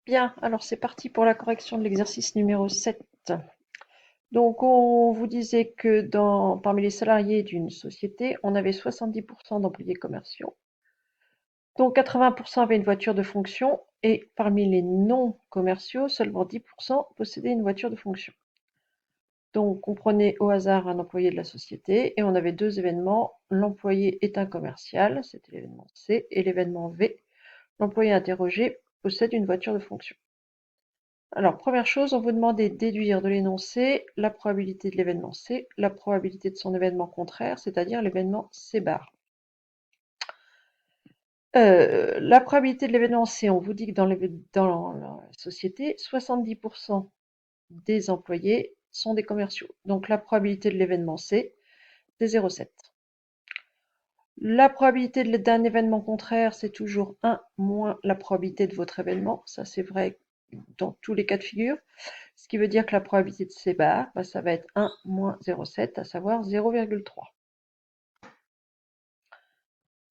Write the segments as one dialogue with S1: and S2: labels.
S1: Bien, alors c'est parti pour la correction de l'exercice numéro 7. Donc on vous disait que parmi les salariés d'une société, on avait 70% d'employés commerciaux, dont 80% avaient une voiture de fonction, et parmi les non commerciaux, seulement 10% possédaient une voiture de fonction. Donc on prenait au hasard un employé de la société et on avait deux événements. L'employé est un commercial, c'était l'événement C, et l'événement V, l'employé interrogé possède une voiture de fonction. Alors, première chose, on vous demandait de déduire de l'énoncé la probabilité de l'événement C, la probabilité de son événement contraire, c'est-à-dire l'événement C bar. La probabilité de l'événement C, on vous dit que dans la société, 70% des employés sont des commerciaux. Donc la probabilité de l'événement C, c'est 0,7. La probabilité d'un événement contraire, c'est toujours 1 moins la probabilité de votre événement. Ça, c'est vrai dans tous les cas de figure. Ce qui veut dire que la probabilité de C bar, ça va être 1 moins 0,7, à savoir 0,3.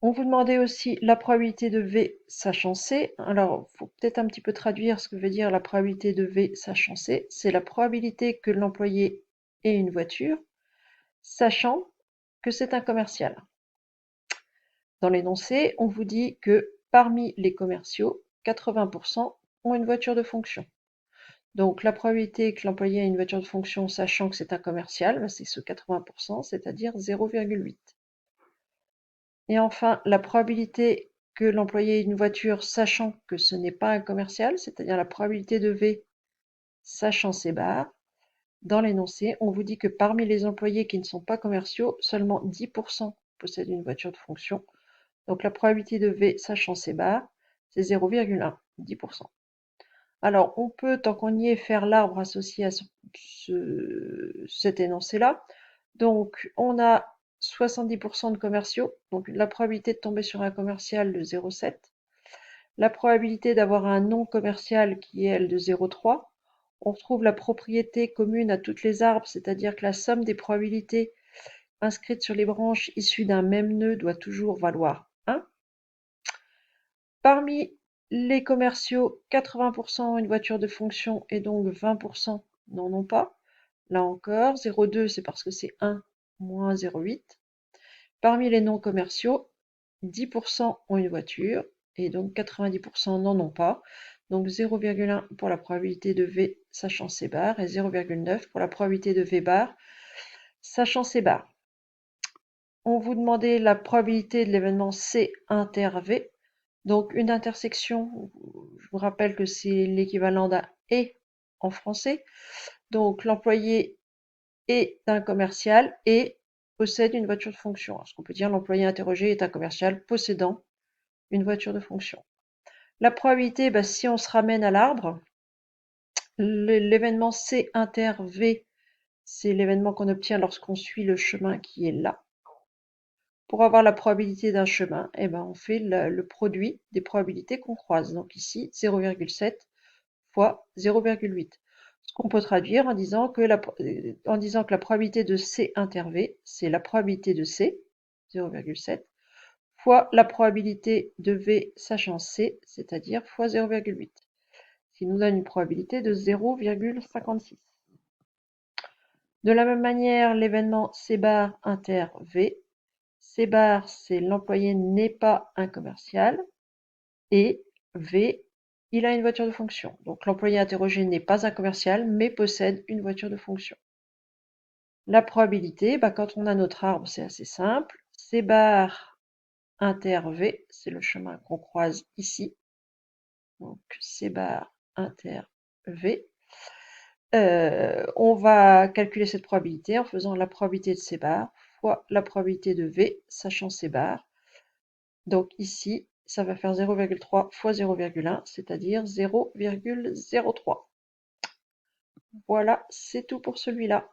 S1: On vous demandait aussi la probabilité de V sachant C. Alors, il faut peut-être un petit peu traduire ce que veut dire la probabilité de V sachant C. C'est la probabilité que l'employé ait une voiture, sachant que c'est un commercial. Dans l'énoncé, on vous dit que parmi les commerciaux, 80% ont une voiture de fonction. Donc la probabilité que l'employé ait une voiture de fonction sachant que c'est un commercial, c'est ce 80%, c'est-à-dire 0,8. Et enfin, la probabilité que l'employé ait une voiture sachant que ce n'est pas un commercial, c'est-à-dire la probabilité de V sachant C bar. Dans l'énoncé, on vous dit que parmi les employés qui ne sont pas commerciaux, seulement 10% possèdent une voiture de fonction. Donc la probabilité de V sachant C bar, c'est 0,1, 10%. Alors, on peut, tant qu'on y est, faire l'arbre associé à cet énoncé-là. Donc, on a 70% de commerciaux, donc la probabilité de tomber sur un commercial de 0,7. La probabilité d'avoir un non commercial qui est, elle, de 0,3. On retrouve la propriété commune à toutes les arbres, c'est-à-dire que la somme des probabilités inscrites sur les branches issues d'un même nœud doit toujours valoir 1. Parmi les commerciaux, 80% ont une voiture de fonction et donc 20% n'en ont pas. Là encore, 0,2 c'est parce que c'est 1 moins 0,8. Parmi les non commerciaux, 10% ont une voiture et donc 90% n'en ont pas. Donc 0,1 pour la probabilité de V sachant C bar et 0,9 pour la probabilité de V bar sachant C bar. On vous demandait la probabilité de l'événement C inter V. Donc une intersection, je vous rappelle que c'est l'équivalent d'un et en français. Donc l'employé est un commercial et possède une voiture de fonction. Alors, ce qu'on peut dire, l'employé interrogé est un commercial possédant une voiture de fonction. La probabilité, si on se ramène à l'arbre, l'événement C inter V, c'est l'événement qu'on obtient lorsqu'on suit le chemin qui est là. Pour avoir la probabilité d'un chemin, on fait le produit des probabilités qu'on croise. Donc ici, 0,7 fois 0,8. Ce qu'on peut traduire en disant que la probabilité de C inter V, c'est la probabilité de C, 0,7, fois la probabilité de V sachant C, c'est-à-dire fois 0,8, ce qui nous donne une probabilité de 0,56. De la même manière, l'événement C bar inter V, C bar, c'est l'employé n'est pas un commercial, et V, il a une voiture de fonction. Donc l'employé interrogé n'est pas un commercial, mais possède une voiture de fonction. La probabilité, quand on a notre arbre, c'est assez simple. C bar inter V, c'est le chemin qu'on croise ici. Donc C bar inter V. On va calculer cette probabilité en faisant la probabilité de C bar fois la probabilité de V, sachant C bar. Donc ici, ça va faire 0,3 fois 0,1, c'est-à-dire 0,03. Voilà, c'est tout pour celui-là.